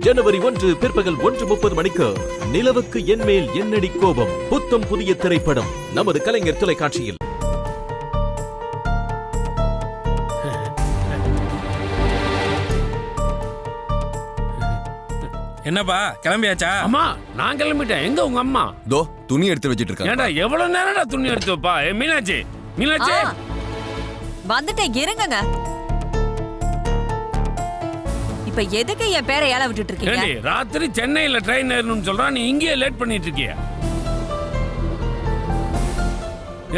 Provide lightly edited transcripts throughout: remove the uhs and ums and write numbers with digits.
ஜனவரி 1 பிற்பகல் 1:30 மணிக்கு நிலவுக்கு என்மேல் என்னடி கோபம் புத்தம் புதிய திரைப்படம் நமது கலைஞர் தொலைக்காட்சியில். என்னப்பா கிளம்பியாச்சா? அம்மா நான் கிளம்பிட்டேன். எங்க உங்க அம்மா? தோ துணி எடுத்து வச்சிட்டு இருக்காங்க. ஏண்டா எவ்வளவு நேரம்டா துணி எடுத்து வைப்பா? மீனாட்சி மீனாட்சி வந்துட்டேன் இருங்கங்க. இப்ப எதுக்கு என் பேரை ஏல விட்டுட்டு இருக்கீங்க? ஏண்டி ராத்திரி சென்னையில ட்ரெயின் ஏறணும்னு சொல்றா, நீ இங்கேயே லேட் பண்ணிட்டு இருக்கிய.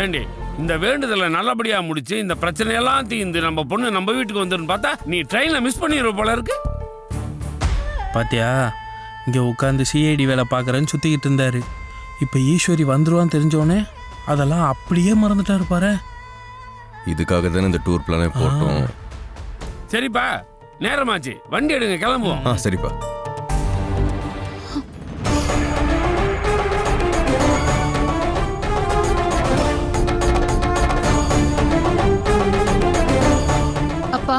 ஏண்டி இந்த வேண்டுதலை நல்லபடியா முடிச்சு இந்த பிரச்சனையெல்லாம் தீர்ந்து நம்ம பொண்ணு நம்ம வீட்டுக்கு வந்துடும் பார்த்தா நீ ட்ரெயின்ல மிஸ் பண்ணிடுற போல இருக்கு. பாத்தியா, இங்க உட்காந்து சிஐடி வேலை பார்க்கறேன்னு சுத்திக்கிட்டு இருந்தாரு. இப்ப ஈஸ்வரி வந்துருவான்னு தெரிஞ்சோடனே அதெல்லாம் அப்படியே மறந்துட்டாரு பாரு. இதுக்காக தானே இந்த டூர் பிளானே போட்டோம். சரிப்பா நேரமாச்சு, வண்டி எடுங்க கிளம்புவோம். சரிப்பா. அப்பா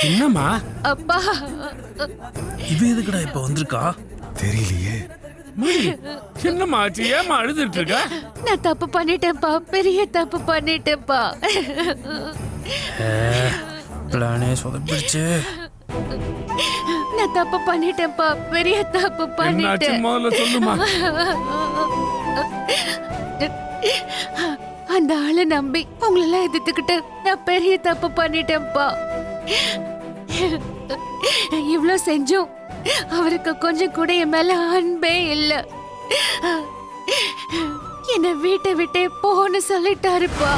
என்னம்மா? அப்பா இவ எதுக்குடா இப்ப வந்திருக்கா தெரியலையே. என்னம்மா ஆச்சு? ஏமா அழுதுட்டு இருக்க? நான் தப்பு பண்ணிட்டேன்ப்பா, பெரிய தப்பு பண்ணிட்டேன்ப்பா. பிளானே சொதப்பிடுச்சு. நான் தப்பு பண்ணிட்டேன்ப்பா, பெரிய தப்பு என்னாச்சு பண்ணிட்டேன். முதல்ல சொல்லுமா. அந்த ஆளை நம்பி உங்களெல்லாம் எதிர்த்துக்கிட்டு நான் பெரிய தப்பு பண்ணிட்டேன்ப்பா. இவ்ளோ செஞ்சும் அவருக்கு கொஞ்சம் கூட என் மேல அன்பே இல்ல. என்ன வீட்டை விட்டே போன்னு சொல்லிட்டாருப்பா.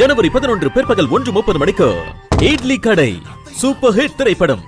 ஜனவரி 11 பிற்பகல் 1:30 மணிக்கு இட்லி கடை சூப்பர் ஹிட் திரைப்படம்.